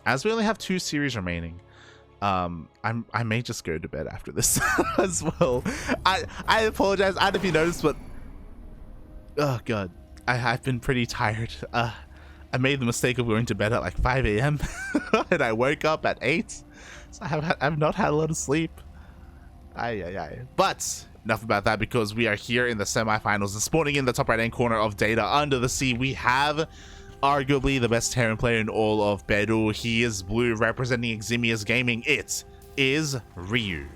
as we only have 2 series remaining, I may just go to bed after this as well. I apologize. I don't know if you noticed, but oh god, I've been pretty tired. I made the mistake of going to bed at like 5 a.m. and I woke up at 8, so I've not had a lot of sleep. But enough about that, because we are here in the semifinals, and spawning in the top right hand corner of Data Under the Sea, we have arguably the best Terran player in all of Peru. He is blue, representing Eximius Gaming. It is Ryu.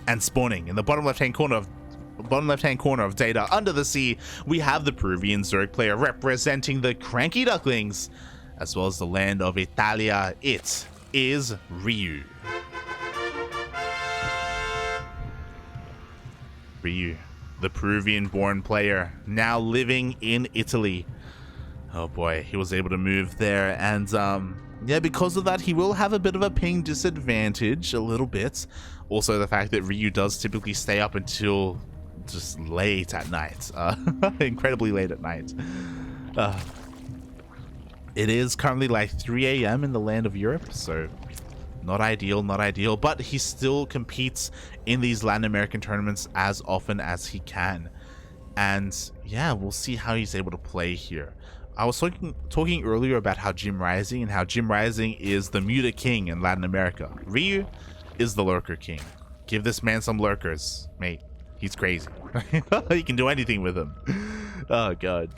And spawning in the bottom left hand corner of Data Under the Sea, we have the Peruvian Zerg player representing the CranKy Ducklings, as well as the land of Italia. It is Ryu. Ryu, the Peruvian-born player, now living in Italy. Oh boy, he was able to move there, and yeah, because of that, he will have a bit of a ping disadvantage, a little bit. Also, the fact that Ryu does typically stay up until just late at night, incredibly late at night. It is currently like 3 a.m. in the land of Europe, so not ideal, but he still competes in these Latin American tournaments as often as he can. And yeah, we'll see how he's able to play here. I was talking earlier about how Jim Rising is the Muta King in Latin America. Ryu is the Lurker King. Give this man some lurkers, mate. He's crazy. You can do anything with him. Oh god.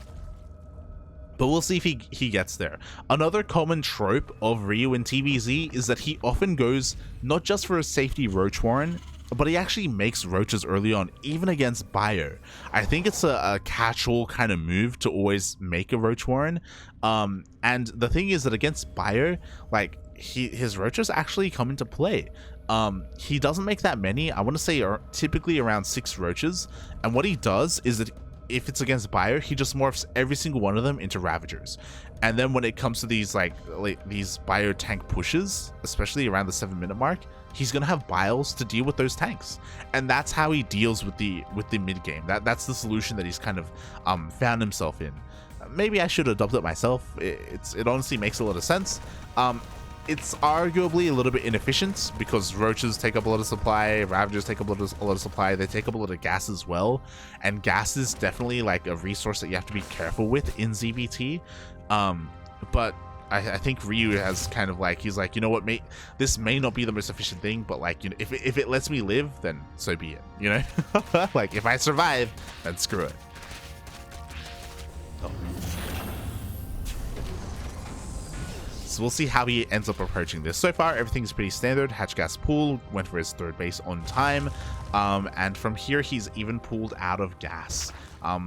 But we'll see if he gets there. Another common trope of Ryu in TVZ is that he often goes not just for a safety Roach Warren, but he actually makes Roaches early on, even against Bio. I think it's a catch-all kind of move to always make a Roach Warren. And the thing is that against Bio, like, his Roaches actually come into play. He doesn't make that many. I want to say typically around 6 Roaches. And what he does is that if it's against Bio, he just morphs every single one of them into Ravagers. And then when it comes to these like these Bio tank pushes, especially around the 7-minute mark, he's gonna have Biles to deal with those tanks, and that's how he deals with the mid game. That's the solution that he's kind of found himself in. Maybe I should adopt it myself. It honestly makes a lot of sense. It's arguably a little bit inefficient because Roaches take up a lot of supply, Ravagers take up a lot of supply, they take up a lot of gas as well, and gas is definitely like a resource that you have to be careful with in ZvT. But I think Ryu has kind of like, he's like, you know what, mate, this may not be the most efficient thing, but like, you know, if it lets me live, then so be it, you know? Like, if I survive, then screw it. Oh. So we'll see how he ends up approaching this. So far, everything's pretty standard. Hatch gas pool, went for his 3rd base on time. And from here, he's even pulled out of gas.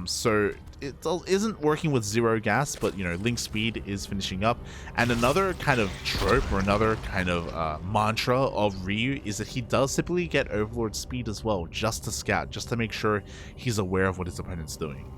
So it isn't working with 0 gas, but, you know, link speed is finishing up. And another kind of trope, or another kind of mantra of Ryu, is that he does typically get Overlord speed as well, just to scout, just to make sure he's aware of what his opponent's doing.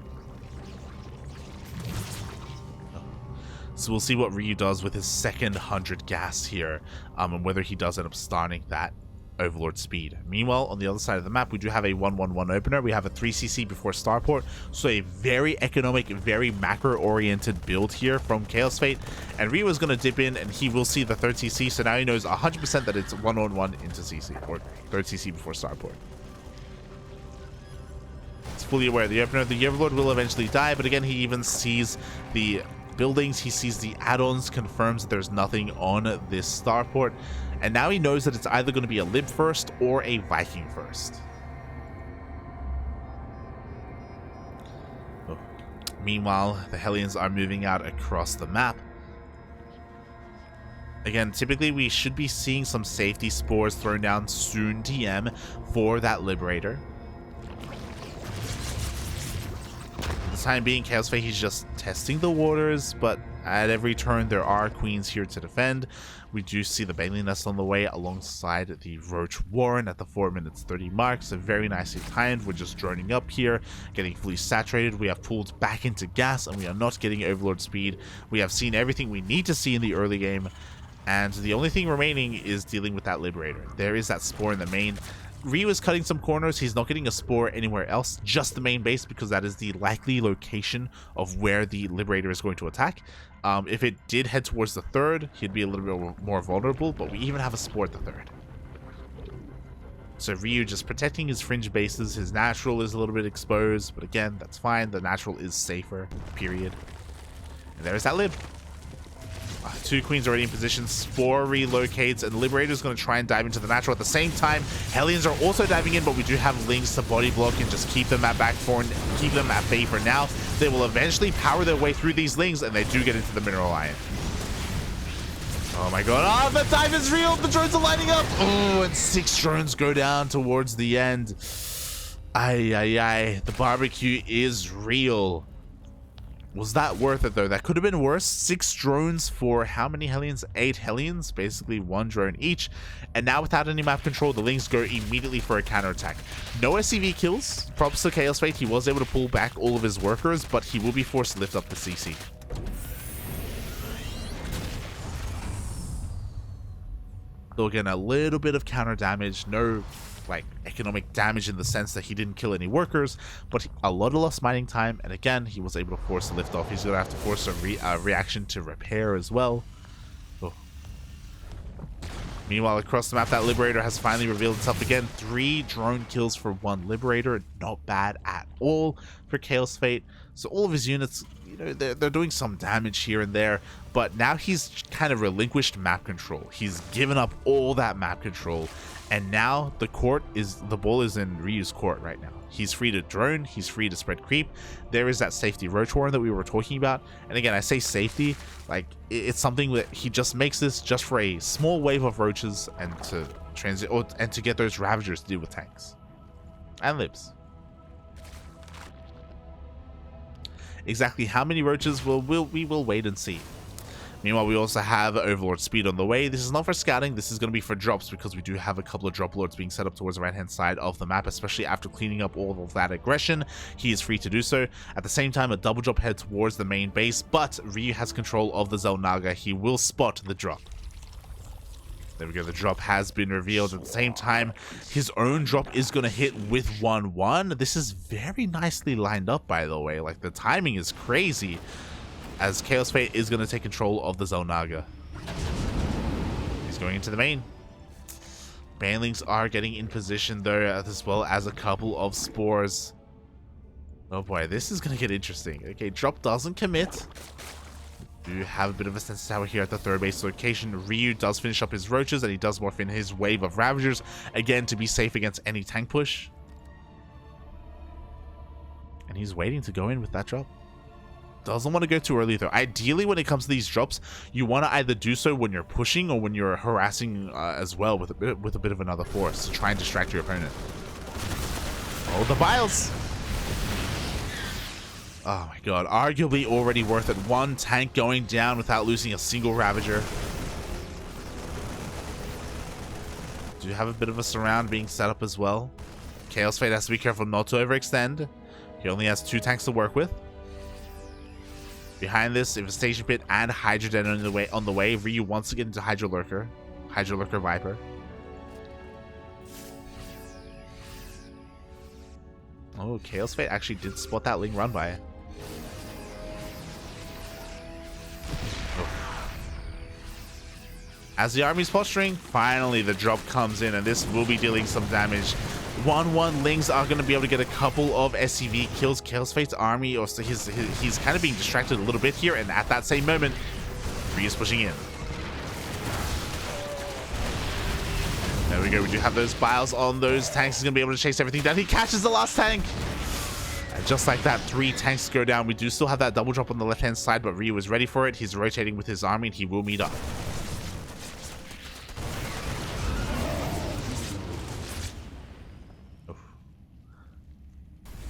So we'll see what Ryu does with his second 100 gas here, and whether he does end up starting that Overlord speed. Meanwhile, on the other side of the map, we do have a 1-1-1 opener. We have a 3cc before starport, so a very economic, very macro-oriented build here from Kaozfate. And Ryu is going to dip in, and he will see the 3rd cc, so now he knows 100% that it's 1-on-1 into cc, or 3rd cc before starport. It's fully aware of the opener. The Overlord will eventually die, but again, he even sees the buildings, he sees the add-ons, confirms that there's nothing on this starport, and now he knows that it's either going to be a Lib first or a Viking first. Oh. Meanwhile, the Hellions are moving out across the map. Again, typically we should be seeing some safety spores thrown down soon, TM, for that Liberator. For the time being, Kaozfate, he's just testing the waters, but at every turn there are queens here to defend. We do see the Bailey Nest on the way alongside the Roach Warren at the 4 minutes 30 mark, so very nicely timed. We're just droning up here, getting fully saturated. We have pulled back into gas, and we are not getting Overlord speed. We have seen everything we need to see in the early game, and the only thing remaining is dealing with that Liberator. There is that spore in the main. Ryu is cutting some corners. He's not getting a spore anywhere else, just the main base, because that is the likely location of where the Liberator is going to attack. If it did head towards the third, he'd be a little bit more vulnerable, but we even have a spore at the third. So Ryu just protecting his fringe bases. His natural is a little bit exposed, but again, that's fine. The natural is safer, period. And there's that lib. Two queens already in position. Spore relocates, and Liberator is going to try and dive into the natural at the same time. Hellions are also diving in, but we do have Lings to body block and just keep them at back four and keep them at bay for now. They will eventually power their way through these Lings, and they do get into the Mineral Iron. Oh my god. Oh, the time is real. The drones are lining up. Oh, and 6 drones go down towards the end. Ay, ay, ay. The barbecue is real. Was that worth it, though? That could have been worse. 6 drones for how many Hellions? 8 Hellions. Basically 1 drone each. And now without any map control, the Lings go immediately for a counterattack. No SCV kills. Props to Kaozfate. He was able to pull back all of his workers, but he will be forced to lift up the CC. Though again, a little bit of counter damage, no like economic damage in the sense that he didn't kill any workers, but a lot of lost mining time, and again, he was able to force a lift off. He's gonna have to force a reaction to repair as well. Oh. Meanwhile, across the map, that Liberator has finally revealed itself again. 3 drone kills for 1 Liberator, not bad at all for Kaozfate. So all of his units, you know, they're doing some damage here and there, but now he's kind of relinquished map control. He's given up all that map control, and now the ball is in Ryu's court right now. He's free to drone, he's free to spread creep. There is that safety roach warren that we were talking about, and again, I say safety, like it's something that he just makes this just for a small wave of roaches and to transit and to get those ravagers to deal with tanks and libs. Exactly how many roaches we will wait and see. Meanwhile, we also have Overlord Speed on the way. This is not for scouting, this is going to be for drops, because we do have a couple of drop lords being set up towards the right hand side of the map, especially after cleaning up all of that aggression. He is free to do so. At the same time, a double drop head towards the main base, but Ryu has control of the Xel'Naga. He will spot the drop. There we go, the drop has been revealed. At the same time, his own drop is going to hit with 1-1. This is very nicely lined up, by the way. Like, the timing is crazy, as Kaozfate is going to take control of the Xel'Naga. He's going into the main. Banelings are getting in position, though, as well as a couple of spores. Oh boy, this is going to get interesting. Okay, drop doesn't commit. Do have a bit of a sensor tower here at the third base location. Ryu does finish up his roaches, and he does morph in his wave of ravagers again to be safe against any tank push. And he's waiting to go in with that drop. Doesn't want to go too early, though. Ideally, when it comes to these drops, you want to either do so when you're pushing or when you're harassing as well with a bit of another force to try and distract your opponent. Oh, the biles! Oh my god, arguably already worth it. 1 tank going down without losing a single Ravager. Do have a bit of a surround being set up as well. Kaozfate has to be careful not to overextend. He only has 2 tanks to work with. Behind this, Infestation Pit and Hydra Den on the way. Ryu wants to get into Hydra Lurker. Hydra Lurker Viper. Oh, Kaozfate actually did spot that Ling run by. As the army's posturing, finally the drop comes in, and this will be dealing some damage. 1-1 Lings are going to be able to get a couple of SCV kills. Kaozfate's army, or he's kind of being distracted a little bit here, and at that same moment, Ryu's pushing in. There we go, we do have those biles on those tanks. He's going to be able to chase everything down. He catches the last tank! And just like that, 3 tanks go down. We do still have that double drop on the left-hand side, but Ryu is ready for it. He's rotating with his army, and he will meet up.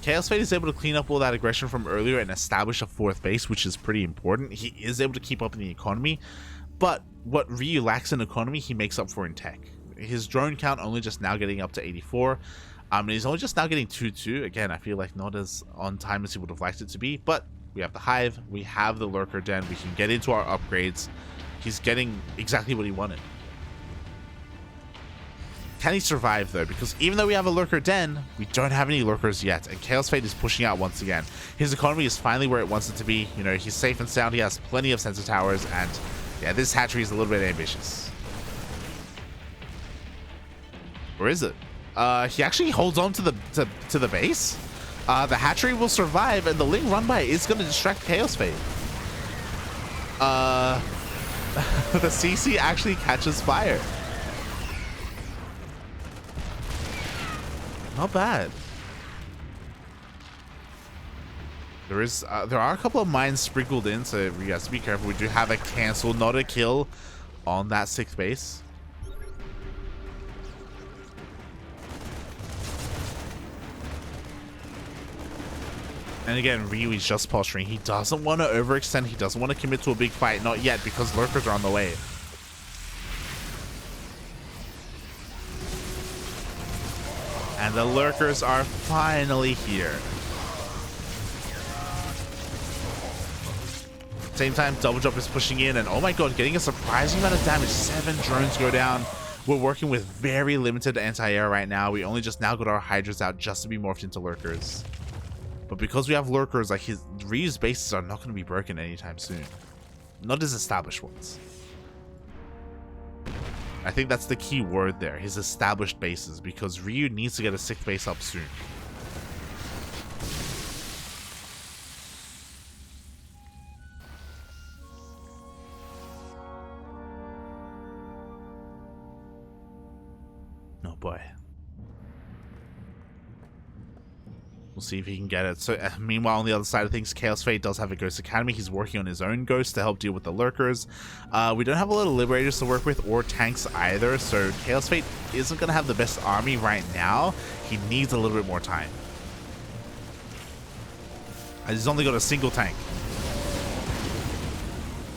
Kaozfate is able to clean up all that aggression from earlier and establish a 4th base, which is pretty important. He is able to keep up in the economy, but what Ryu lacks in economy, he makes up for in tech. His drone count only just now getting up to 84. And he's only just now getting 2-2. Again, I feel like not as on time as he would have liked it to be, but we have the Hive, we have the Lurker Den, we can get into our upgrades. He's getting exactly what he wanted. Can he survive though? Because even though we have a lurker den, we don't have any lurkers yet, and Kaozfate is pushing out once again. His economy is finally where it wants it to be. You know, he's safe and sound. He has plenty of sensor towers, and yeah, this hatchery is a little bit ambitious. Where is it? He actually holds on to the base. The hatchery will survive, and the Ling run by is going to distract Kaozfate. The CC actually catches fire. Not bad. There are a couple of mines sprinkled in, so we have to be careful. We do have a cancel, not a kill, on that 6th base. And again, Ryu is just posturing. He doesn't want to overextend. He doesn't want to commit to a big fight. Not yet, because lurkers are on the way. And the lurkers are finally here. Same time, Double Jump is pushing in, and oh my god, getting a surprising amount of damage. 7 drones go down. We're working with very limited anti-air right now. We only just now got our Hydras out just to be morphed into lurkers. But because we have lurkers, like Ryu's bases are not going to be broken anytime soon. Not his established ones. I think that's the key word there, his established bases, because Ryu needs to get a 6th base up soon. Oh boy. We'll see if he can get it. So, meanwhile, on the other side of things, Kaozfate does have a Ghost Academy. He's working on his own ghost to help deal with the lurkers. We don't have a lot of Liberators to work with, or tanks either, so Kaozfate isn't going to have the best army right now. He needs a little bit more time. He's only got a single tank.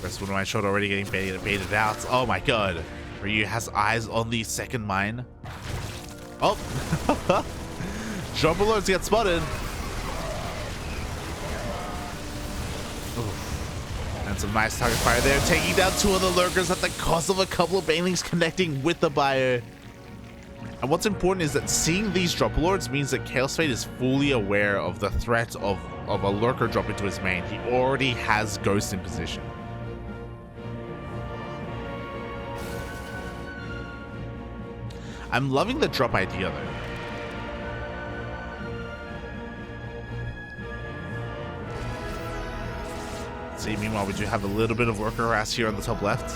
Rest of my shot already getting baited out. Oh my god. Ryu has eyes on the 2nd mine. Oh! Jump alerts get spotted. Oof. And some nice target fire there, taking down 2 of the lurkers at the cost of a couple of banelings connecting with the bio. And what's important is that seeing these drop alerts means that Kaozfate is fully aware of the threat of a lurker drop into his main. He already has Ghost in position. I'm loving the drop idea though. See, meanwhile, we do have a little bit of lurker harass here on the top left.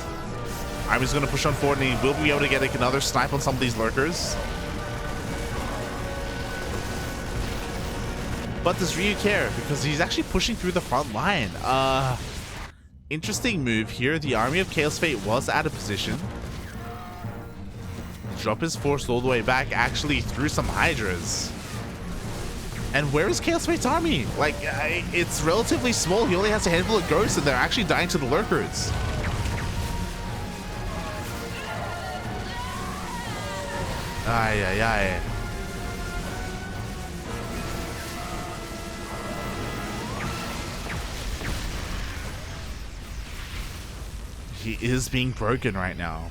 Army's going to push on forward, and he will be able to get another snipe on some of these lurkers. But does Ryu care? Because he's actually pushing through the front line. Interesting move here. The army of Kaozfate was out of position. Drop is forced all the way back, actually through some Hydras. And where is Kaozfate's army? Like, it's relatively small. He only has a handful of ghosts, and they're actually dying to the lurkers. Ay, ay, ay. He is being broken right now.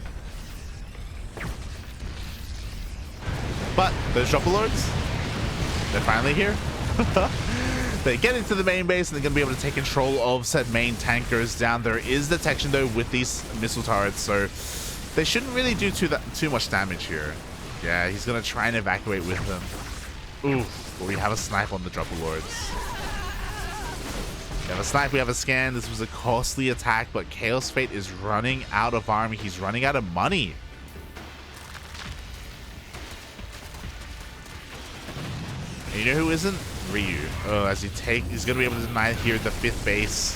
But those drop alerts, they're finally here. They get into the main base, and they're going to be able to take control of said main tankers down. There is detection though with these missile turrets, so they shouldn't really do too much damage here. Yeah, he's going to try and evacuate with them. Oof, but we have a snipe on the drop alerts. We have a snipe, we have a scan. This was a costly attack, but Kaozfate is running out of army. He's running out of money. And you know who isn't? Ryu. Oh, as he's going to be able to deny here the 5th base.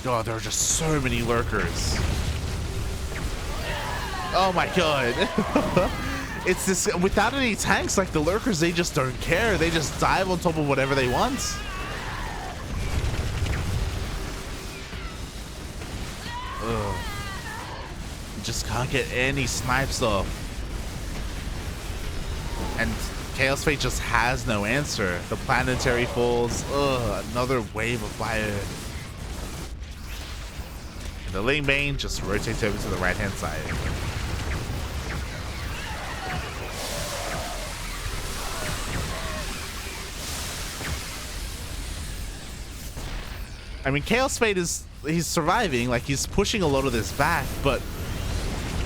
Oh, there are just so many lurkers. Oh my god. It's this, without any tanks, like the lurkers, they just don't care. They just dive on top of whatever they want. Ugh. You just can't get any snipes off. And Kaozfate just has no answer. The planetary falls. Ugh, another wave of fire. The Ling Bane just rotates over to the right hand side. I mean, Kaozfate he's surviving, like he's pushing a lot of this back, but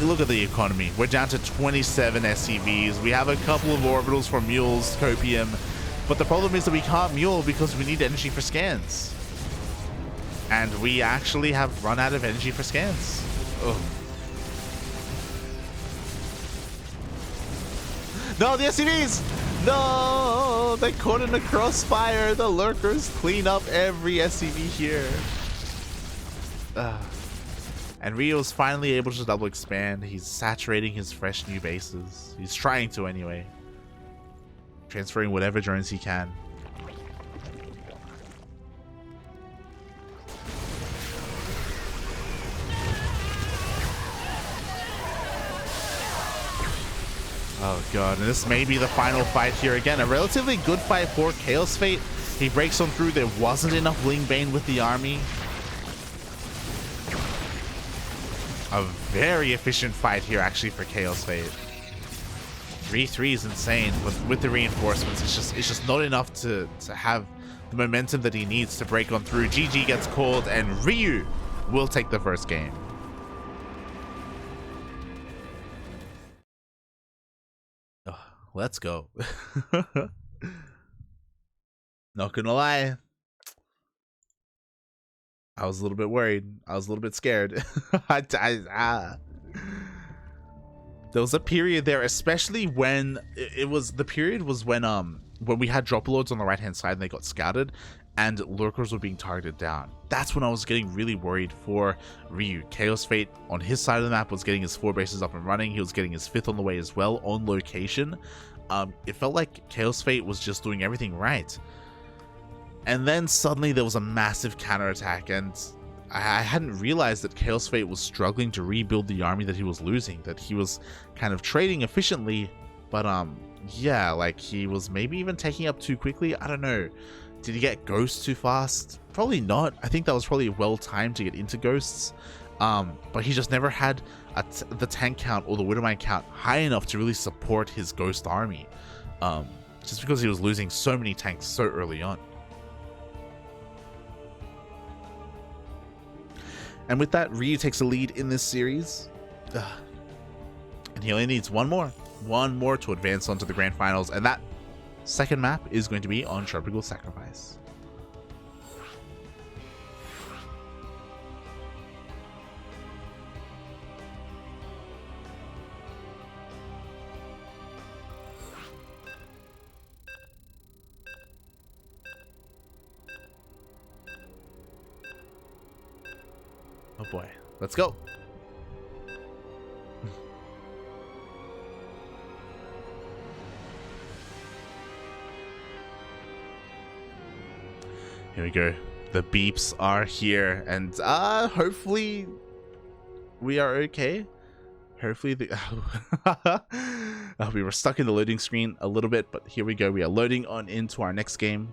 look at the economy. We're down to 27 SCVs. We have a couple of orbitals for mules, copium, but the problem is that we can't mule because we need energy for scans. And we actually have run out of energy for scans. Ugh. No, the SCVs! No! They caught in the crossfire. The lurkers clean up every SCV here. And Rio's finally able to double expand. He's saturating his fresh new bases. He's trying to anyway. Transferring whatever drones he can. Oh god, and this may be the final fight here again. A relatively good fight for Kaozfate. He breaks on through. There wasn't enough Bling Bane with the army. A very efficient fight here actually for Kaozfate. 3-3 is insane with the reinforcements. It's just not enough to have the momentum that he needs to break on through. GG gets called and Ryu will take the first game. Let's go. Not gonna lie, I was a little bit worried. I was a little bit scared. There was a period there, especially when the period was when we had drop loads on the right hand side and they got scouted and lurkers were being targeted down. That's when I was getting really worried for Ryu. Kaozfate on his side of the map was getting his 4 bases up and running. He was getting his 5th on the way as well on location. It felt like Kaozfate was just doing everything right. And then suddenly there was a massive counterattack, and I hadn't realized that Kaozfate was struggling to rebuild the army that he was losing, that he was kind of trading efficiently, but yeah, like he was maybe even taking up too quickly. I don't know. Did he get ghosts too fast? Probably not. I think that was probably well timed to get into ghosts. But he just never had the tank count or the Widowmine count high enough to really support his ghost army. Just because he was losing so many tanks so early on. And with that, Ryu takes a lead in this series. And he only needs one more to advance onto the grand finals, and that second map is going to be on Tropical Sacrifice. Oh boy, let's go. Here we go. The beeps are here, and hopefully we are okay. Hopefully we were stuck in the loading screen a little bit, but here we go. We are loading on into our next game.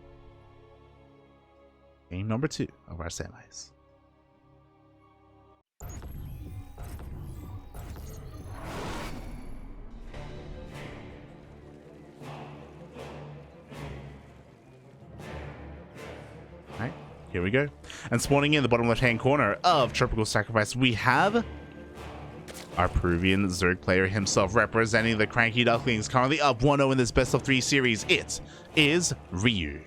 Game number 2 of our semis. Alright, here we go. And spawning in the bottom left-hand corner of Tropical Sacrifice, we have our Peruvian Zerg player himself representing the CranKy Ducklings, currently up 1-0 in this best of 3 series. It is Ryu.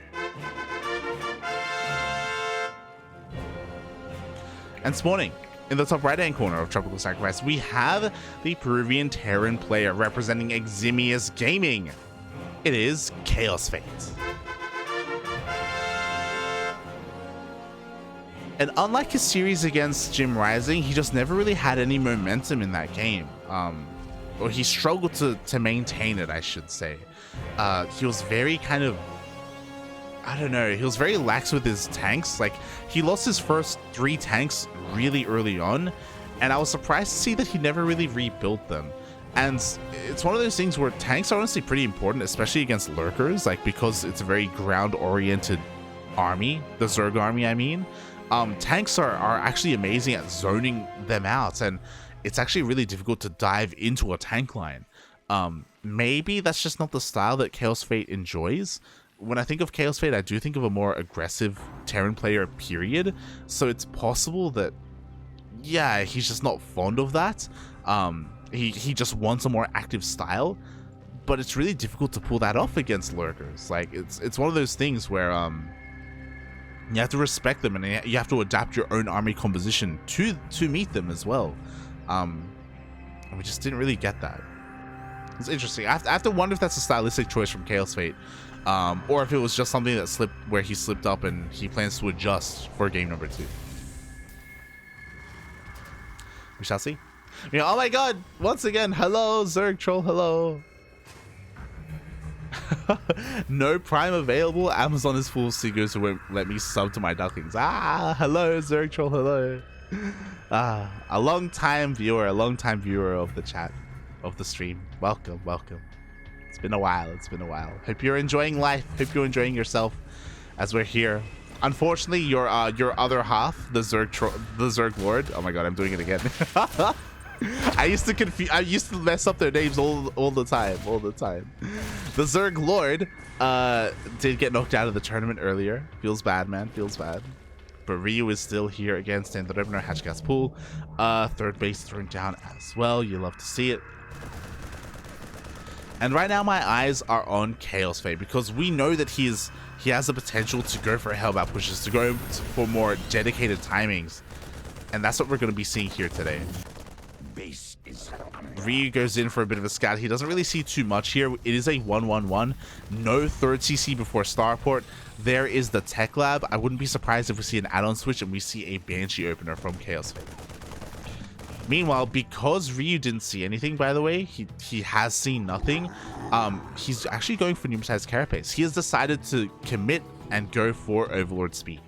And spawning in the top right-hand corner of Tropical Sacrifice, we have the Peruvian Terran player representing Eximius Gaming. It is Kaozfate. And unlike his series against Jim Rising, he just never really had any momentum in that game. Or he struggled to maintain it, I should say. He was very kind of, I don't know, he was very lax with his tanks. Like, he lost his first 3 tanks really early on, and I was surprised to see that he never really rebuilt them. And it's one of those things where tanks are honestly pretty important, especially against lurkers, like, because it's a very ground-oriented army, the Zerg army, I mean. Tanks are actually amazing at zoning them out, and it's actually really difficult to dive into a tank line. Maybe that's just not the style that Kaozfate enjoys. when I think of Kaozfate, I do think of a more aggressive Terran player, period. So it's possible that, yeah, he's just not fond of that. He just wants a more active style, but it's really difficult to pull that off against lurkers. Like, it's one of those things where you have to respect them, and you have to adapt your own army composition to meet them as well. And we just didn't really get that. It's interesting. I have to wonder if that's a stylistic choice from Kaozfate, or if it was just something that slipped, where he slipped up and he plans to adjust for game number 2. We shall see. You know, oh my god, once again, hello, Zerg Troll, hello. No Prime available. Amazon is full of seekers who won't let me sub to my Ducklings. Ah, hello, Zerg Troll, hello. A long time viewer of the chat, of the stream. Welcome, welcome. It's been a while, Hope you're enjoying life, hope you're enjoying yourself as we're here. Unfortunately, your other half, the Zerg Lord. Oh my god, I'm doing it again. I used to mess up their names all the time. The Zerg Lord did get knocked out of the tournament earlier. Feels bad, man. Feels bad. But Ryu is still here against the Rebner Hatchgas Pool. Third base thrown down as well. You love to see it. And right now my eyes are on Kaozfate, because we know that he has the potential to go for hellbound pushes, to go for more dedicated timings. And that's what we're going to be seeing here today. Ryu goes in for a bit of a scout. He doesn't really see too much here. It is a 1-1-1. No third CC before Starport. There is the Tech Lab. I wouldn't be surprised if we see an add-on switch and we see a Banshee opener from Kaozfate. Meanwhile, because Ryu didn't see anything, by the way, he has seen nothing. He's actually going for pneumatized carapace. He has decided to commit and go for Overlord speed,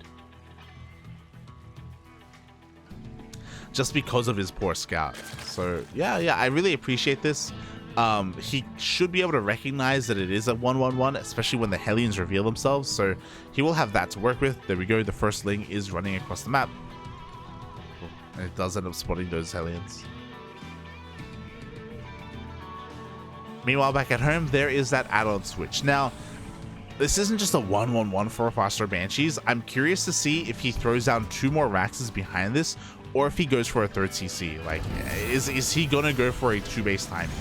just because of his poor scout. So yeah, I really appreciate this. He should be able to recognize that it is a 1-1-1, especially when the Hellions reveal themselves, so he will have that to work with. There we go, the first Ling is running across the map, and it does end up spotting those Hellions. Meanwhile, back at home, there is that add-on switch. Now, this isn't just a 1-1-1 for faster Banshees. I'm curious to see if he throws down 2 more Raxes behind this, or if he goes for a third CC. Like, is he gonna go for a 2-base timing?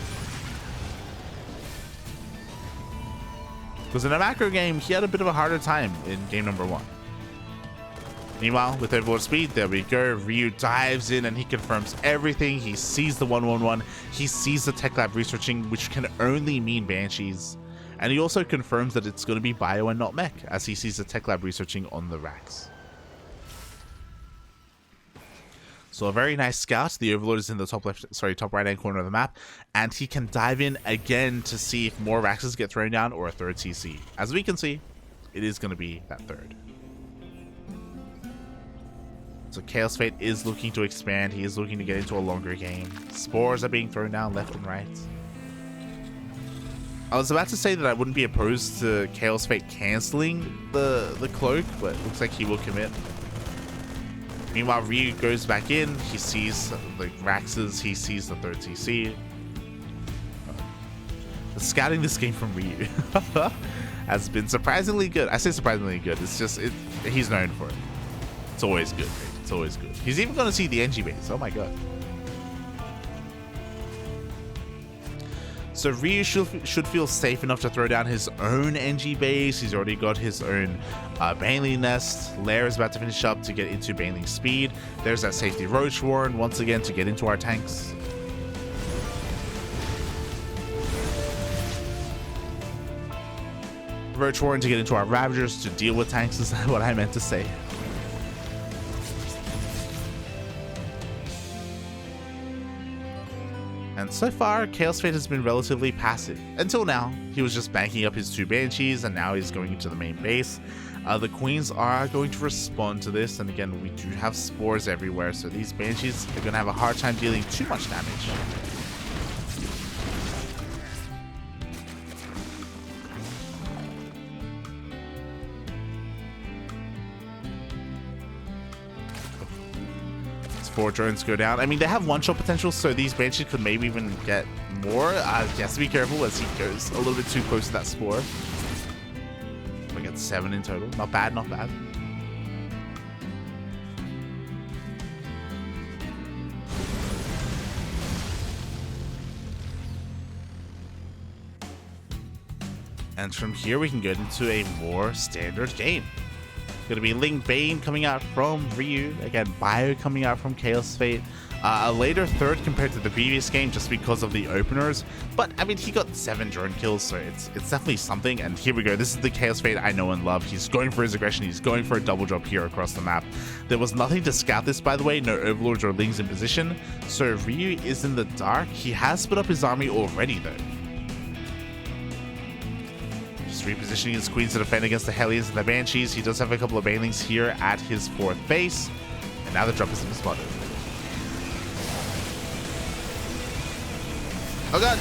Because in a macro game, he had a bit of a harder time in game number 1. Meanwhile, with Overlord speed, there we go. Ryu dives in and he confirms everything. He sees the 1-1-1. He sees the Tech Lab researching, which can only mean Banshees. And he also confirms that it's going to be Bio and not Mech, as he sees the Tech Lab researching on the Rax. So a very nice scout. The Overlord is in the top right hand corner of the map, and he can dive in again to see if more Raxes get thrown down or a third CC. As we can see, it is going to be that third. So Kaozfate is looking to expand. He is looking to get into a longer game. Spores are being thrown down left and right. I was about to say that I wouldn't be opposed to Kaozfate canceling the cloak, but it looks like he will commit. Meanwhile, Ryu goes back in. He sees the Raxes. He sees the third CC. Scouting this game from Ryu has been surprisingly good. I say surprisingly good. It's just, he's known for it. It's always good. It's always good. He's even going to see the NG base. Oh my god. So Ryu should feel safe enough to throw down his own NG base. He's already got his own Baneling nest. Lair is about to finish up to get into Baneling speed. There's that safety Roach Warren once again to get into our tanks. Roach Warren to get into our Ravagers to deal with tanks is what I meant to say. And so far, Kaozfate has been relatively passive. Until now, he was just banking up his 2 Banshees, and now he's going into the main base. The Queens are going to respond to this, and again, we do have spores everywhere, so these Banshees are going to have a hard time dealing too much damage. Four drones go down. I mean, they have one-shot potential, so these Banshees could maybe even get more. He has to be careful as he goes a little bit too close to that spore. So I get 7 in total. Not bad, not bad. And from here, we can get into a more standard game. Going to be Ling Bane coming out from Ryu. Again, Bio coming out from Kaozfate. A later third compared to the previous game just because of the openers. But, I mean, he got 7 drone kills, so it's definitely something. And here we go. This is the Kaozfate I know and love. He's going for his aggression. He's going for a double drop here across the map. There was nothing to scout this, by the way. No overlords or Lings in position. So Ryu is in the dark. He has split up his army already, though. Repositioning his queens to defend against the Hellions and the Banshees. He does have a couple of Banelings here at his 4th base. And now the drop is spotted. Oh god!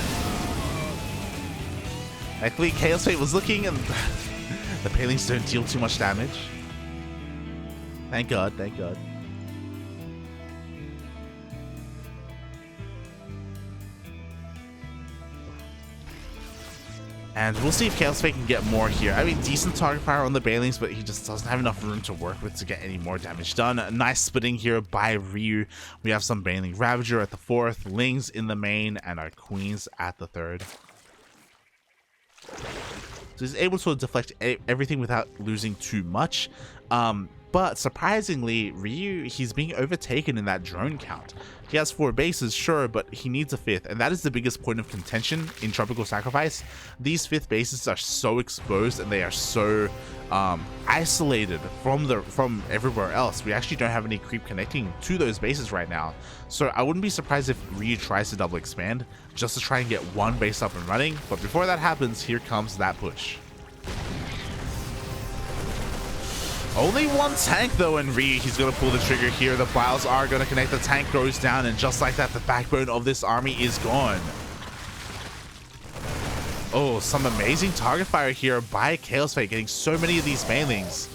Luckily, Kaozfate was looking and the Banelings don't deal too much damage. Thank god, thank god. And we'll see if Kaozfate can get more here. I mean, decent target power on the Banelings, but he just doesn't have enough room to work with to get any more damage done. A nice splitting here by Ryu. We have some Baneling Ravager at the 4th, Lings in the main, and our Queens at the 3rd. So he's able to deflect everything without losing too much. But surprisingly, Ryu, he's being overtaken in that drone count. He has 4 bases, sure, but he needs a 5th, and that is the biggest point of contention in Tropical Sacrifice. These 5th bases are so exposed and they are so isolated from everywhere else. We actually don't have any creep connecting to those bases right now. So I wouldn't be surprised if Ryu tries to double expand just to try and get 1 base up and running. But before that happens, here comes that push. Only 1 tank though, and Ryu, he's going to pull the trigger here. The Biles are going to connect. The tank goes down, and just like that, the backbone of this army is gone. Oh, some amazing target fire here by Kaozfate, getting so many of these Banelings.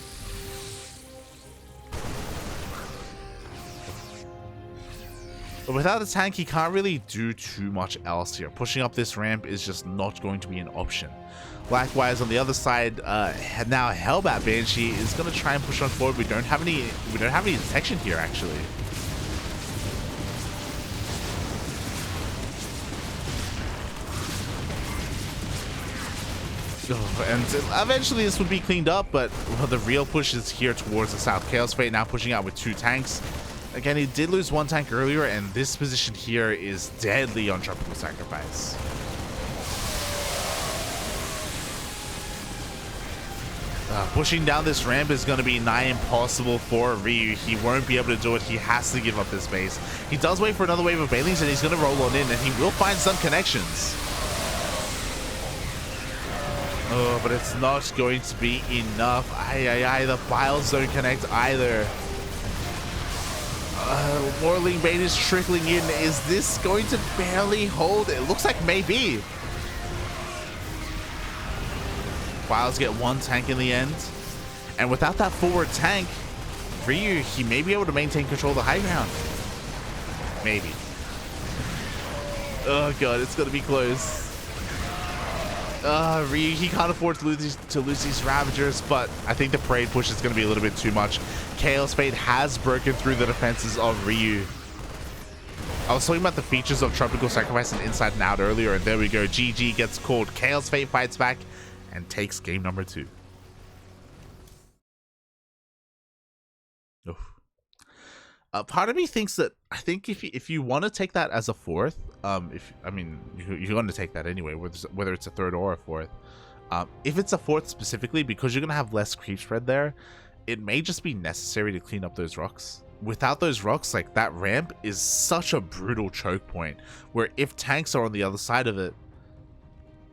But without the tank, he can't really do too much else here. Pushing up this ramp is just not going to be an option. Likewise, on the other side, now Hellbat Banshee is going to try and push on forward. We don't have any detection here, actually. Oh, and eventually this would be cleaned up, but well, the real push is here towards the south. Kaozfate now pushing out with 2 tanks. Again, he did lose 1 tank earlier, and this position here is deadly on Tropical Sacrifice. Pushing down this ramp is going to be nigh impossible for Ryu. He won't be able to do it. He has to give up this base. He does wait for another wave of Banelings, and he's going to roll on in, and he will find some connections. Oh, but it's not going to be enough. The Biles don't connect either. More Ling Bane is trickling in. Is this going to barely hold? It looks like maybe. Biles get 1 tank in the end. And without that forward tank, Ryu, he may be able to maintain control of the high ground. Maybe. Oh god, it's going to be close. Ryu, he can't afford to lose these Ravagers, but I think the parade push is going to be a little bit too much. Kaozfate has broken through the defenses of Ryu. I was talking about the features of Tropical Sacrifice and Inside and Out earlier, and there we go. GG gets called. Kaozfate fights back and takes game number 2. Part of me thinks that I think if you want to take that as a 4th, you're going to take that anyway, whether it's a 3rd or a 4th. If it's a 4th specifically, because you're going to have less creep spread there, it may just be necessary to clean up those rocks. Without those rocks, like that ramp is such a brutal choke point, where if tanks are on the other side of it,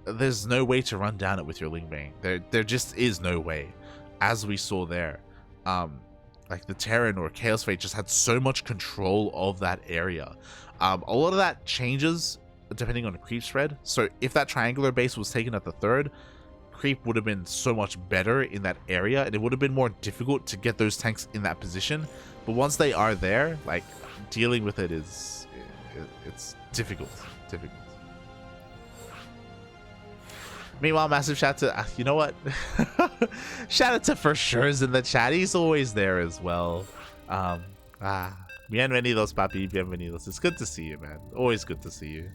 there's no way to run down it with your Ling Bane. There just is no way, as we saw there. Like the Terran or Kaozfate just had so much control of that area. A lot of that changes depending on the creep spread. So if that triangular base was taken at the 3rd, creep would have been so much better in that area, and it would have been more difficult to get those tanks in that position. But once they are there, like, dealing with it is, it's difficult. Meanwhile, massive shout to, you know what? Shout out to For Sure's in the chat. He's always there as well. Bienvenidos, papi. Bienvenidos. It's good to see you, man. Always good to see you.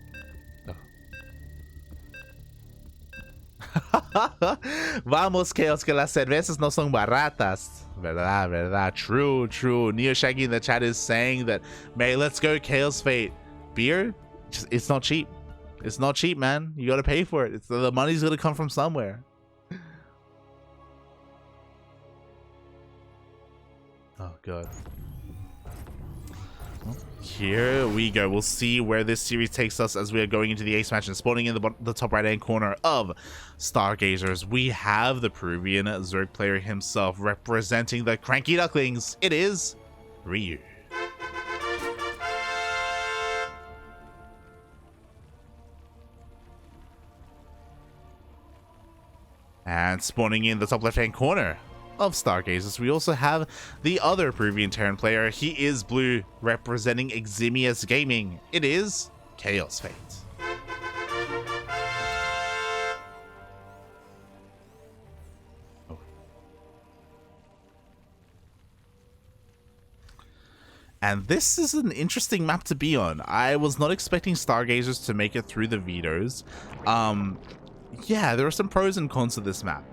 Vamos, Chaos, que las cervezas no son baratas. Verdad, verdad. True, true. Neo Shaggy in the chat is saying that, May, let's go, Kaozfate. Beer? It's not cheap. It's not cheap, man. You gotta pay for it. The money's gonna come from somewhere. Oh, God. Well, here we go. We'll see where this series takes us as we are going into the ace match and spawning in the top right-hand corner of Stargazers. We have the Peruvian Zerg player himself representing the CranKy Ducklings. It is Ryu. And spawning in the top left-hand corner of Stargazers, we also have the other Peruvian Terran player. He is blue, representing Eximius Gaming. It is Kaozfate. Oh. And this is an interesting map to be on. I was not expecting Stargazers to make it through the vetoes. Yeah, there are some pros and cons to this map.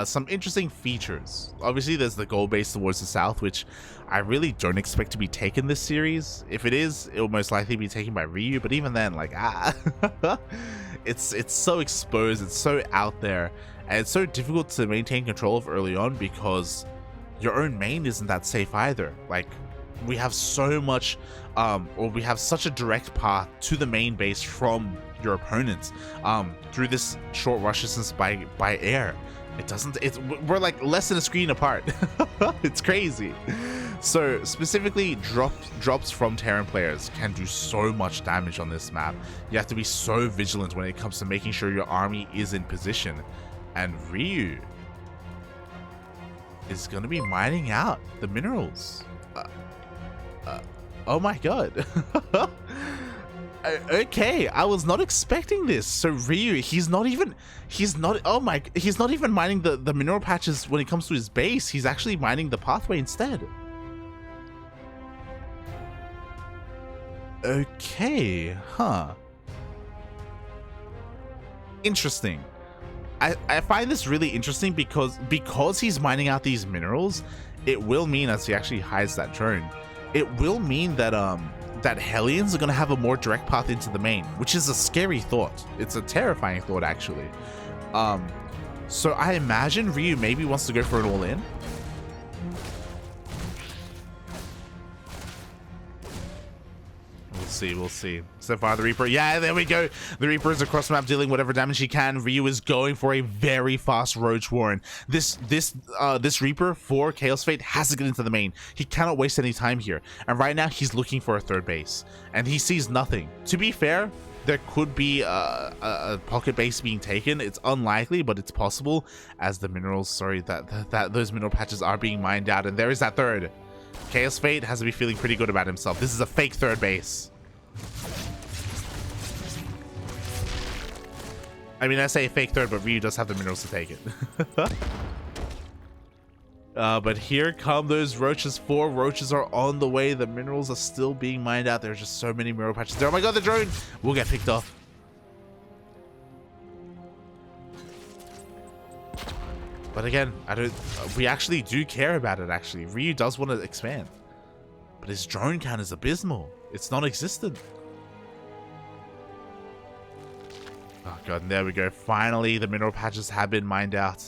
Some interesting features. Obviously, there's the gold base towards the south, which I really don't expect to be taken this series. If it is, it will most likely be taken by Ryu, but even then, like, it's so exposed, it's so out there, and it's so difficult to maintain control of early on because your own main isn't that safe either. Like, we have so much, or we have such a direct path to the main base from your opponents through this short rush distance by air. We're like less than a screen apart. It's crazy. So specifically, drops from Terran players can do so much damage on this map. You have to be so vigilant when it comes to making sure your army is in position, and Ryu is gonna be mining out the minerals. Oh my God. Okay, I was not expecting this. So Ryu, he's not even mining the mineral patches when it comes to his base. He's actually mining the pathway instead. Okay, huh. Interesting. I find this really interesting because he's mining out these minerals, it will mean, as he actually hides that drone, it will mean that that Hellions are going to have a more direct path into the main, which is a scary thought. It's a terrifying thought, actually. So I imagine Ryu maybe wants to go for an all-in. We'll see. So far, the Reaper, yeah, there we go. The Reaper is across the map dealing whatever damage he can. Ryu is going for a very fast Roach Warren. This Reaper for Kaozfate has to get into the main. He cannot waste any time here. And right now, he's looking for a third base. And he sees nothing. To be fair, there could be a pocket base being taken. It's unlikely, but it's possible, as the minerals, those mineral patches are being mined out. And there is that third. Kaozfate has to be feeling pretty good about himself. This is a fake third base. I mean, I say fake third, but Ryu does have the minerals to take it. But here come those roaches. 4 roaches are on the way. The minerals are still being mined out. There are just so many mineral patches there. Oh my God, the drone will get picked off. But again, we actually do care about it, actually. Ryu does want to expand. But his drone count is abysmal. It's non-existent. Oh God, and there we go. Finally, the mineral patches have been mined out.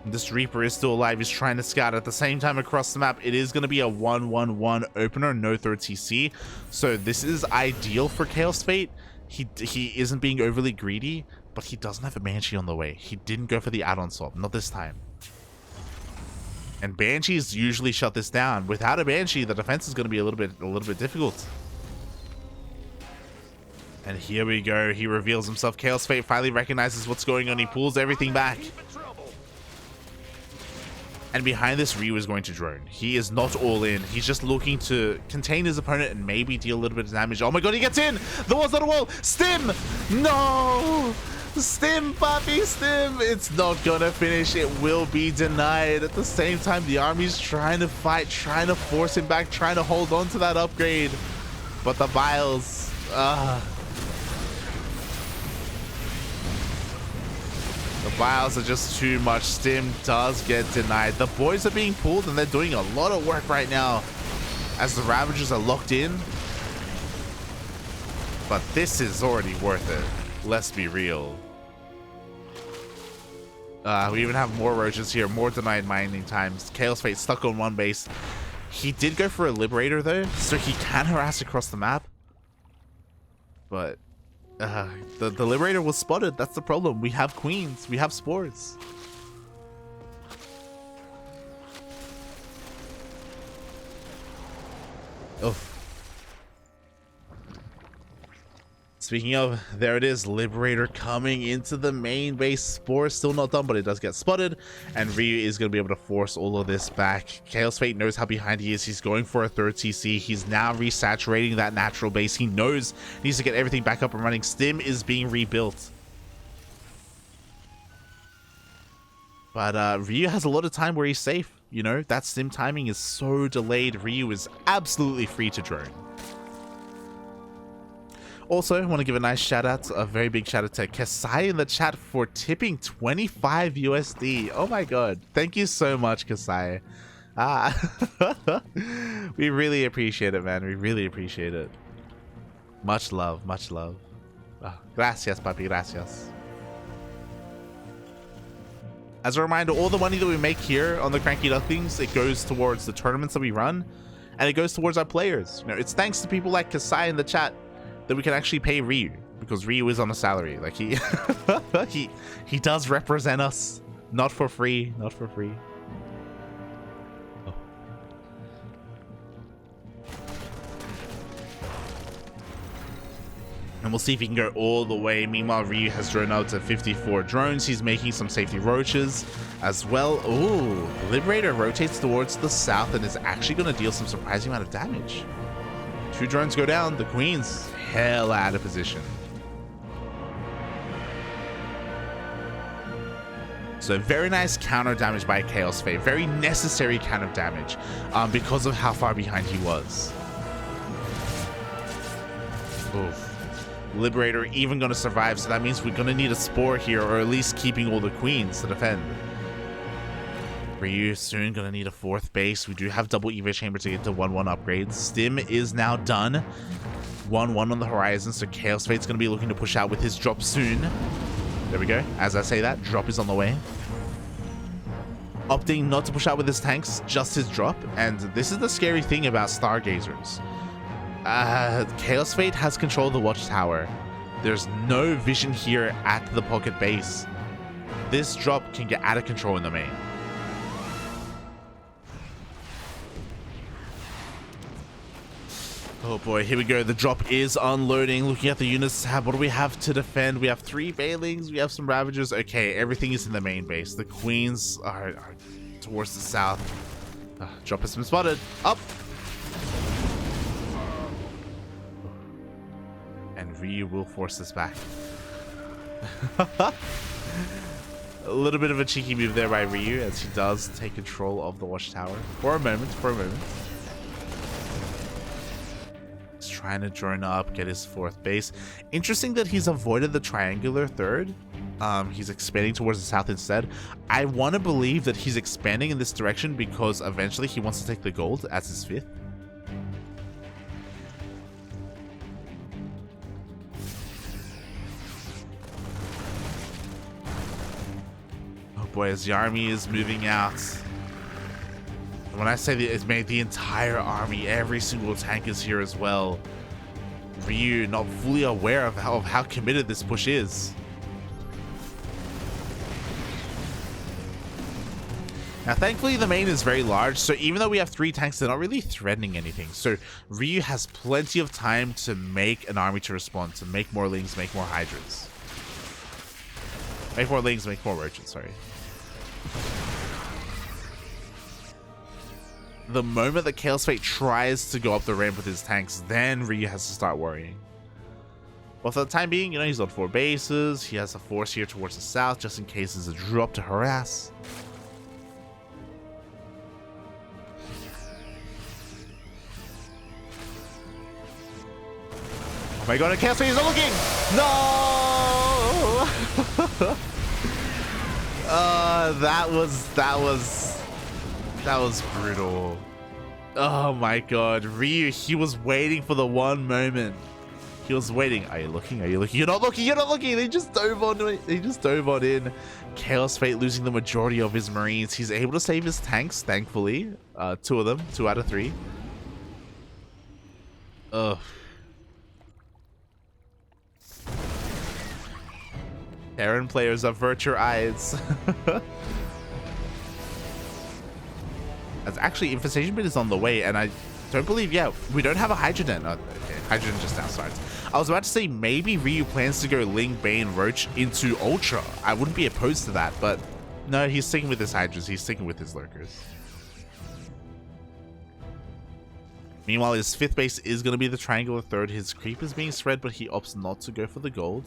And this Reaper is still alive. He's trying to scout at the same time across the map. It is going to be a 1-1-1 opener, no third TC. So this is ideal for Kaozfate. He isn't being overly greedy, but he doesn't have a Banshee on the way. He didn't go for the add-on swap, not this time. And Banshees usually shut this down. Without a Banshee, the defense is going to be a little bit difficult. And here we go. He reveals himself. Kaozfate finally recognizes what's going on. He pulls everything back. And behind this, Ryu is going to drone. He is not all in. He's just looking to contain his opponent and maybe deal a little bit of damage. Oh my God, he gets in! The wall's not a wall! Stim! No! Stim, puppy, stim. It's not gonna finish. It will be denied. At the same time, the army's trying to fight, trying to force him back, trying to hold on to that upgrade. But the vials, the vials are just too much. Stim does get denied. The boys are being pulled and they're doing a lot of work right now as the Ravagers are locked in. But this is already worth it. Let's be real. We even have more roaches here, more denied mining times. Kaozfate stuck on one base. He did go for a Liberator though, so he can harass across the map. But the Liberator was spotted. That's the problem. We have queens. We have spores. Oh. Speaking of, there it is, Liberator coming into the main base. Spore still not done, but it does get spotted, and Ryu is going to be able to force all of this back. Kaozfate knows how behind he is. He's going for a third TC. He's now resaturating that natural base. He knows he needs to get everything back up and running. Stim is being rebuilt. But Ryu has a lot of time where he's safe. You know, that Stim timing is so delayed. Ryu is absolutely free to drone. Also, I want to give a nice shout out, a very big shout out to Kasai in the chat for tipping 25 USD. Oh my god. Thank you so much, Kasai. We really appreciate it, man. We really appreciate it. Much love, much love. Gracias, papi, gracias. As a reminder, all the money that we make here on the CranKy Ducklings, it goes towards the tournaments that we run, and it goes towards our players. You know, it's thanks to people like Kasai in the chat that we can actually pay Ryu, because Ryu is on a salary. Like he he does represent us, not for free, not for free. Oh. And we'll see if he can go all the way. Meanwhile, Ryu has drone out to 54 drones. He's making some safety roaches as well. Ooh, Liberator rotates towards the south and is actually going to deal some surprising amount of damage. 2 drones go down. The Queen's hell out of position. So very nice counter damage by Kaozfate. Very necessary counter damage because of how far behind he was. Oof. Liberator even going to survive, so that means we're going to need a Spore here, or at least keeping all the Queens to defend. Ryu soon going to need a 4th base. We do have double EVA chamber to get to 1-1 upgrades. Stim is now done. 1-1 on the horizon, so Kaozfate's going to be looking to push out with his drop soon. There we go. As I say that, drop is on the way. Opting not to push out with his tanks, just his drop. And this is the scary thing about Stargazers. Kaozfate has control of the watchtower. There's no vision here at the pocket base. This drop can get out of control in the main. Oh boy, here we go. The drop is unloading. Looking at the units tab, what do we have to defend? We have 3 Veilings, we have some Ravagers. Okay, everything is in the main base. The Queens are towards the south. Drop has been spotted. Up! And Ryu will force this back. A little bit of a cheeky move there by Ryu, as he does take control of the watchtower. For a moment, He's trying to drone up, get his 4th base. Interesting that he's avoided the triangular 3rd. He's expanding towards the south instead. I want to believe that he's expanding in this direction because eventually he wants to take the gold as his 5th. Oh boy, as the army is moving out. When I say that it's made the entire army, every single tank is here as well. Ryu not fully aware of how committed this push is. Now, thankfully, the main is very large, so even though we have 3 tanks, they're not really threatening anything. So Ryu has plenty of time to make an army to respond, to make more Lings, make more Hydras. Make more Lings, make more Roaches, sorry. The moment that Kaozfate tries to go up the ramp with his tanks, then Ryu has to start worrying. Well, for the time being, you know, he's on 4 bases. He has a force here towards the south, just in case there's a drop to harass. Oh my god, Kaozfate is not looking! No! That was brutal. Oh my god, Ryu, he was waiting for the one moment. He was waiting. Are you looking? Are you looking? You're not looking. You're not looking. They just dove on it. They just dove on in. Kaozfate losing the majority of his Marines. He's able to save his tanks, thankfully. 2 of them. 2 out of 3. Ugh. Terran players, avert your eyes. That's actually, Infestation Bit is on the way, and I don't believe, yeah, we don't have a Hydrogen. Okay, Hydrogen just now starts. I was about to say maybe Ryu plans to go Ling, Bane, Roach into Ultra. I wouldn't be opposed to that, but no, he's sticking with his Hydras. He's sticking with his Lurkers. Meanwhile, his 5th base is going to be the Triangular 3rd. His creep is being spread, but he opts not to go for the gold.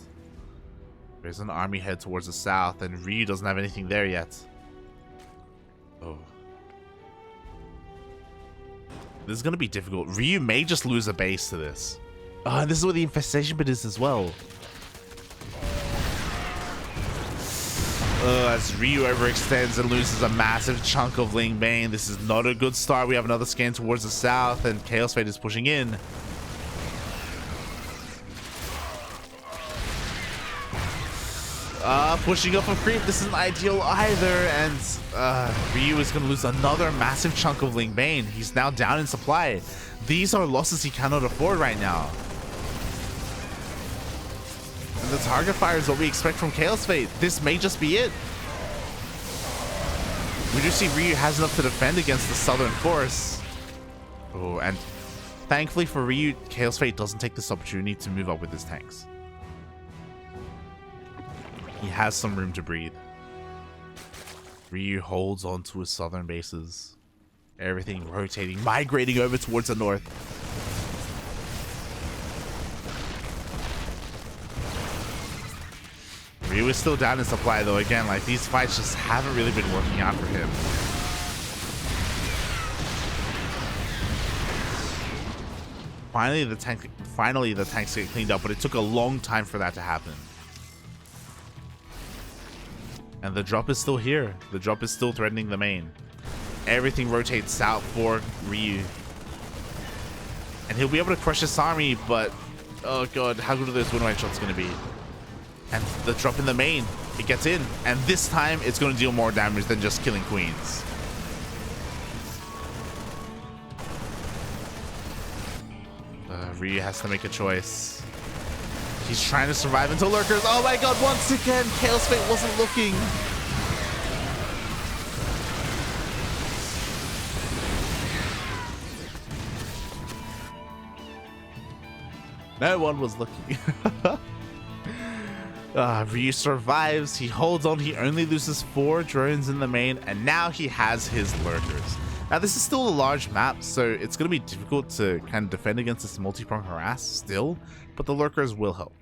There's an army head towards the south, and Ryu doesn't have anything there yet. Oh. This is going to be difficult. Ryu may just lose a base to this. Oh, and this is where the Infestation Bit is as well. As Ryu overextends and loses a massive chunk of Ling Bane. This is not a good start. We have another scan towards the south, and Kaozfate is pushing in. Pushing up a creep. This isn't ideal either, and Ryu is going to lose another massive chunk of Ling Bane. He's now down in supply. These are losses he cannot afford right now. And the target fire is what we expect from Kaozfate. This may just be it. We do see Ryu has enough to defend against the southern force. Oh, and thankfully for Ryu, Kaozfate doesn't take this opportunity to move up with his tanks. He has some room to breathe. Ryu holds on to his southern bases. Everything rotating, migrating over towards the north. Ryu is still down in supply though. Again, like, these fights just haven't really been working out for him. Finally the tanks get cleaned up, but it took a long time for that to happen. And the drop is still here. The drop is still threatening the main. Everything rotates south for Ryu. And he'll be able to crush this army, but oh god, how good are those win-away shots going to be? And the drop in the main, it gets in. And this time, it's going to deal more damage than just killing queens. Ryu has to make a choice. He's trying to survive into lurkers. Oh my god, once again, Kaozfate wasn't looking. No one was looking. Ryu survives. He holds on. He only loses 4 drones in the main, and now he has his lurkers. Now, this is still a large map, so it's going to be difficult to kind of defend against this multi-prong harass still, but the lurkers will help.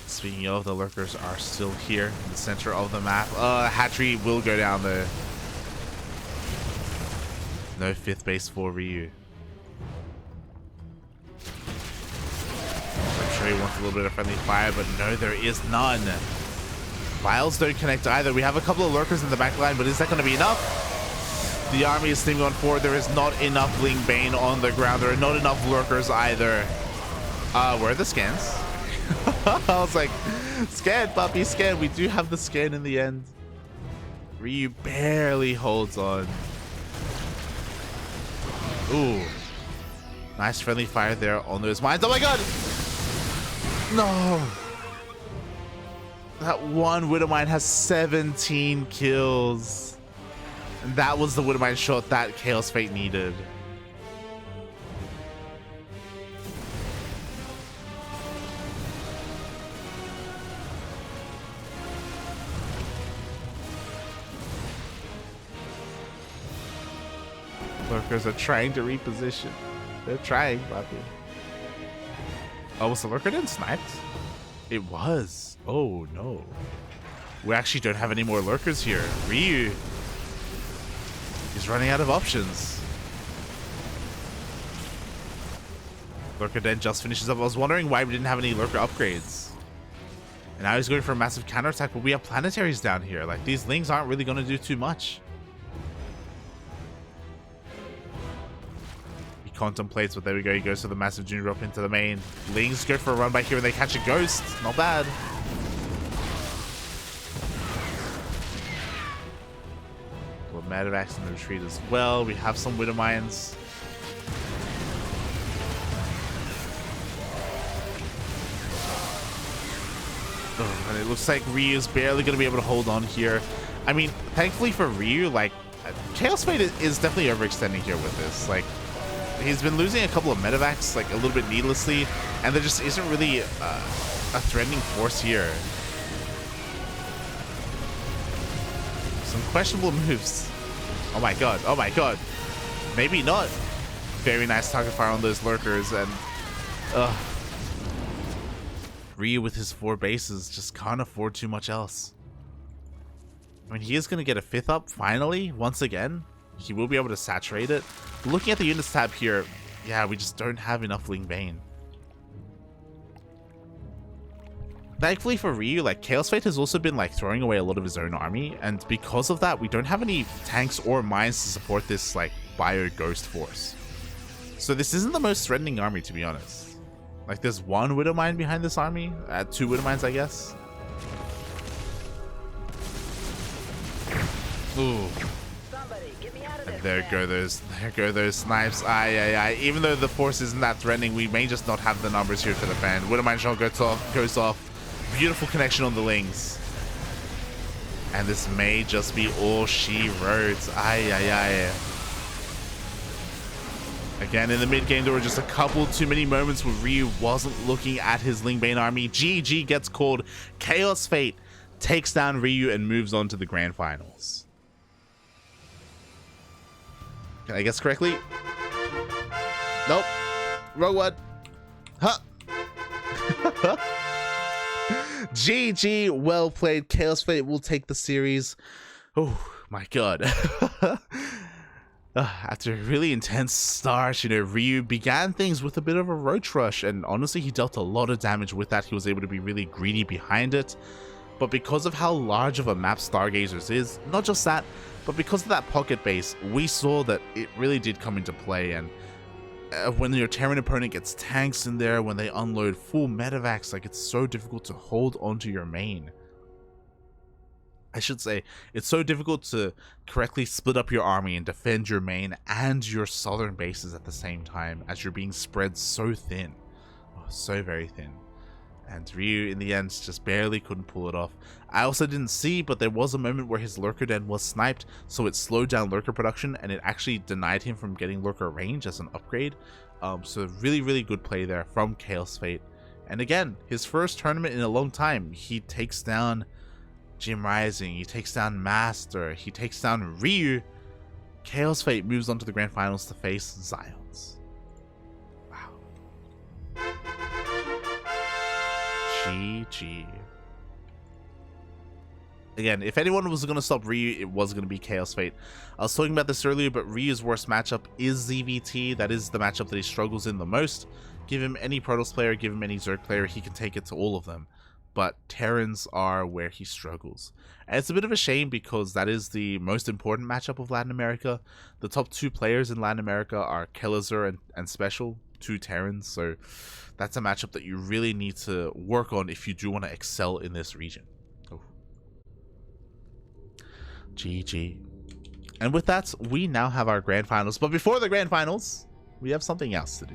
Speaking of, the lurkers are still here in the center of the map. Hatchery will go down there. No 5th base for Ryu. I'm sure he wants a little bit of friendly fire, but no, there is none. Files don't connect either. We have a couple of lurkers in the back line, but is that going to be enough? The army is steaming on forward. There is not enough Ling Bane on the ground. There are not enough lurkers either. Where are the scans? I was like, scan, puppy, scan. We do have the scan in the end. Ryu barely holds on. Ooh. Nice friendly fire there on those mines. Oh my god! No! That one Widowmine has 17 kills. And that was the Widowmine shot that Kaozfate needed. lurkers are trying to reposition. They're trying, Bobby. Oh, was the lurker then sniped? It was. Oh, no. We actually don't have any more lurkers here. Ryu is running out of options. Lurker then just finishes up. I was wondering why we didn't have any lurker upgrades. And now he's going for a massive counterattack, but we have planetaries down here. Like, these lings aren't really going to do too much. He contemplates, but there we go. He goes for the massive June drop into the main. Lings go for a run back here and they catch a ghost. Not bad. Well, Medevacs in the retreat as well. We have some Widow Mines. And it looks like Ryu is barely going to be able to hold on here. I mean, thankfully for Ryu, like, Kaozfate is definitely overextending here with this. Like, he's been losing a couple of medevacs, like, a little bit needlessly, and there just isn't really a threatening force here. Some questionable moves. Oh my god, oh my god. Maybe not. Very nice target fire on those lurkers, and... Ryu with his 4 bases just can't afford too much else. I mean, he is going to get a 5th up finally, once again. He will be able to saturate it. Looking at the units tab here, yeah, we just don't have enough Ling Bane. Thankfully for Ryu, like, Kaozfate has also been, like, throwing away a lot of his own army, and because of that, we don't have any tanks or mines to support this, like, bio ghost force. So this isn't the most threatening army, to be honest. Like, there's 1 Widow Mine behind this army. 2 Widow Mines, I guess. Ooh. And there go those snipes. Aye. Even though the force isn't that threatening, we may just not have the numbers here to defend. Widow Mine shot goes off. Beautiful connection on the Lings. And this may just be all she wrote. Aye. Again, in the mid-game, there were just a couple too many moments where Ryu wasn't looking at his Ling Bane army. GG gets called. Kaozfate takes down Ryu and moves on to the grand finals. Can I guess correctly? Nope. Wrong one. Huh. GG. Well played. Kaozfate will take the series. Oh, my God. After a really intense start, you know, Ryu began things with a bit of a roach rush, and honestly, he dealt a lot of damage with that. He was able to be really greedy behind it. But because of how large of a map Stargazers is, not just that, but because of that pocket base, we saw that it really did come into play. And when your Terran opponent gets tanks in there, when they unload full medevacs, like, it's so difficult to hold onto your main. I should say, it's so difficult to correctly split up your army and defend your main and your southern bases at the same time, as you're being spread so thin. Oh, so very thin. And Ryu, in the end, just barely couldn't pull it off. I also didn't see, but there was a moment where his lurker den was sniped, so it slowed down lurker production, and it actually denied him from getting lurker range as an upgrade. So really good play there from Kaozfate. And again, his first tournament in a long time, he takes down Jim Rising, he takes down Master, he takes down Ryu. Kaozfate moves on to the grand finals to face Zions. Wow. GG. Again, if anyone was going to stop Ryu, it was going to be Kaozfate. I was talking about this earlier, but Ryu's worst matchup is ZvT. That is the matchup that he struggles in the most. Give him any Protoss player, give him any Zerg player, he can take it to all of them. But Terrans are where he struggles. And it's a bit of a shame because that is the most important matchup of Latin America. The top 2 players in Latin America are Kelazur and Special, 2 Terrans. So that's a matchup that you really need to work on if you do want to excel in this region. Oh. GG. And with that, we now have our grand finals. But before the grand finals, we have something else to do.